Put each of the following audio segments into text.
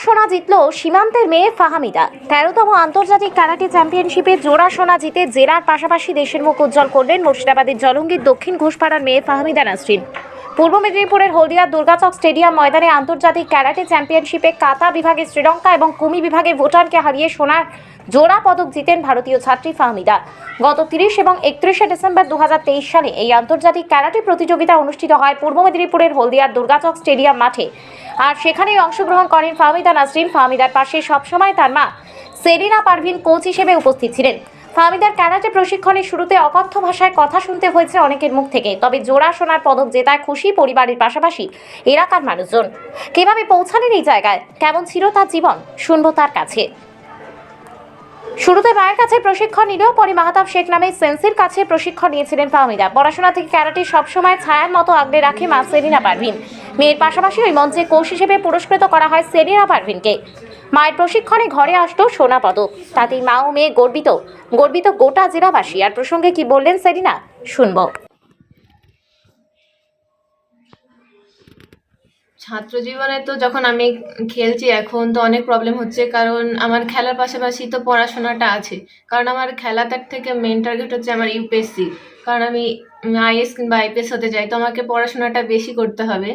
সোনা জিতল সীমান্তের মেয়ে ফাহামিদা। ১৩তম আন্তর্জাতিক ক্যারাটে চ্যাম্পিয়নশিপে জোড়া সোনা জিতে জেলার পাশাপাশি দেশের মুখ উজ্জ্বল করলেন মুর্শিদাবাদের জলঙ্গির দক্ষিণ ঘোষপাড়ার মেয়ে ফাহামিদা নাসরিন। পূর্ব মেদিনীপুরের হলদিয়ার দুর্গাচক স্টেডিয়াম ময়দানে আন্তর্জাতিক ক্যারাটে চ্যাম্পিয়নশিপে কাতা বিভাগে শ্রীলঙ্কা এবং কুমি বিভাগে ভুটানকে হারিয়ে সোনার জোড়া পদক জিতেন ভারতীয় ছাত্রী ফাহামিদা। গত ৩০ এবং ৩১শে ডিসেম্বর ২০২৩ সালে এই আন্তর্জাতিক ক্যারাটে প্রতিযোগিতা অনুষ্ঠিত হয় পূর্ব মেদিনীপুরের হলদিয়ার দুর্গাচক স্টেডিয়াম মাঠে। আর সেখানেই অংশগ্রহণ করেন ফাহামিদা নাসরিন। ফাহামিদার পাশে সবসময় তার মা সেলিনা পারভিন কোচ হিসেবে উপস্থিত ছিলেন। ফাহামিদার ক্যারাটে প্রশিক্ষণের শুরুতে অকথ্য ভাষায় কথা শুনতে হয়েছে অনেকের মুখ থেকে, তবে জোড়া সোনার পদক জেতায় খুশি পরিবারের পাশাপাশি এলাকার মানুষজন। কিভাবে পৌঁছালেন এই জায়গায়, কেমন ছিল তার জীবন, শুনবো তার কাছে। শুরুতে মায়ের কাছে প্রশিক্ষণ নিলেও পরে মাহতাব শেখ নামে সেন্সির কাছে প্রশিক্ষণ নিয়েছিলেন ফাহামিদা। পড়াশোনা থেকে ক্যারাটে সবসময় ছায়ার মতো আগলে রাখে মা সেলিনা পারভিন। মেয়ের পাশাপাশি ওই মঞ্চে কোচ হিসেবে পুরস্কৃত করা হয় সেলিনা পারভিনকে। মায়ের প্রশিক্ষণে ঘরে আসতো সোনা পদক, তাতেই মা ও মেয়ে গর্বিত গোটা জেলাবাসী। আর প্রসঙ্গে কি বললেন সেলিনা, শুনবো। ছাত্র জীবনে তো যখন আমি খেলছি এখন তো অনেক প্রবলেম হচ্ছে, কারণ আমার খেলার পাশাপাশি তো পড়াশোনাটা আছে। কারণ আমার খেলাটার থেকে মেন টার্গেট হচ্ছে আমার ইউপিএসসি, কারণ আমি আইএস কিংবা আইপিএস হতে চাই, তো আমাকে পড়াশোনাটা বেশি করতে হবে।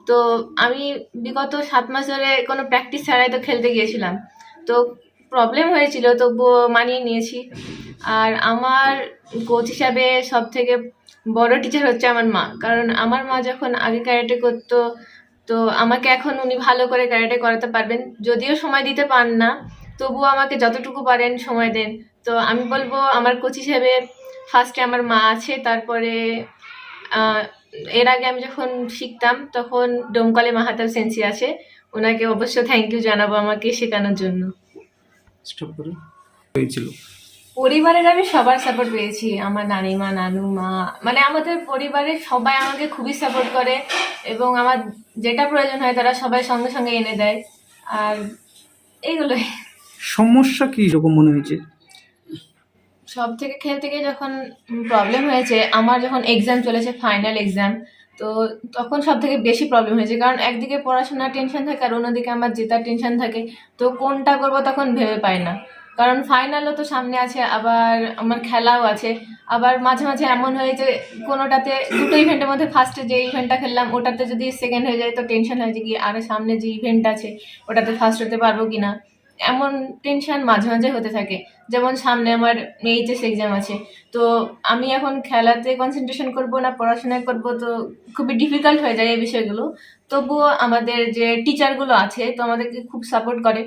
তো আমি বিগত 7 মাস ধরে কোনো প্র্যাকটিস ছাড়াই তো খেলতে গিয়েছিলাম, তো প্রবলেম হয়েছিল, তবুও মানিয়ে নিয়েছি। আর আমার কোচ হিসাবে সব থেকে বড় টিচার হচ্ছে আমার মা, কারণ আমার মা যখন আগে ক্যারাটে করতো, তো আমাকে এখন উনি ভালো করে ক্যারাটে করাতে পারবেন। যদিও সময় দিতে পান না, তবুও আমাকে যতটুকু পারেন সময় দেন। তো আমি বলবো আমার কোচ হিসেবে ফার্স্টে আমার মা আছে, তারপরে এর আগে আমি যখন শিখতাম তখন ডোমকলে মাহাতাব সেন্সি আছে, ওনাকে অবশ্য থ্যাংক ইউ জানাবো আমাকে শেখানোর জন্য। পরিবারের আমি সবার সাপোর্ট পেয়েছি, আমার নানিমা, নানু মা, মানে আমাদের পরিবারের সবাই আমাকে খুবই সাপোর্ট করে এবং আমার যেটা প্রয়োজন হয় তারা সবাই সঙ্গে সঙ্গে এনে দেয়। আর এইগুলোই। সমস্যা কি রকম মনে হয়েছে? সব থেকে খেলতে গিয়ে যখন প্রবলেম হয়েছে, আমার যখন এক্সাম চলেছে, ফাইনাল এক্সাম, তো তখন সব থেকে বেশি প্রবলেম হয়েছে, কারণ একদিকে পড়াশোনার টেনশন থাকে আর অন্যদিকে আমার জেতার টেনশন থাকে। তো কোনটা করবো তখন ভেবে পাই না, কারণ ফাইনালও তো সামনে আছে, আবার আমার খেলাও আছে। আবার মাঝে মাঝে এমন হয়েছে কোনোটাতে, দুটো ইভেন্টের মধ্যে ফার্স্টে যে ইভেন্টটা খেললাম ওটাতে যদি সেকেন্ড হয়ে যায় তো টেনশন হয়েছে কি আর সামনে যে ইভেন্ট আছে ওটাতে ফার্স্ট হতে পারবো কিনা, এমন টেনশন মাঝে মাঝে হতে থাকে। যেমন সামনে আমার এইচএস এক্সাম আছে, তো আমি এখন খেলাতে কনসেন্ট্রেশন করব না পড়াশোনায় করব, তো খুবই ডিফিকাল্ট হয়ে যায় এই বিষয়গুলো। তবুও আমাদের যে টিচারগুলো আছে তো আমাদেরকে খুব সাপোর্ট করে।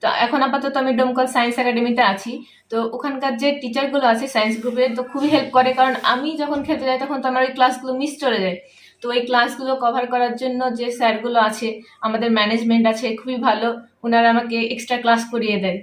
তো এখন আপাতত আমি ডোমকল সায়েন্স একাডেমিতে আছি, তো ওখানকার যে টিচারগুলো আছে সায়েন্স গ্রুপে তো খুবই হেল্প করে, কারণ আমি যখন খেলতে যাই তখন তো আমার ওই ক্লাসগুলো মিস চলে যায়। তো এই ক্লাসগুলো কভার করার জন্য যে স্যারগুলো আছে, আমাদের ম্যানেজমেন্ট আছে খুবই ভালো, ওনারা আমাকে এক্সট্রা ক্লাস করিয়ে দেয়।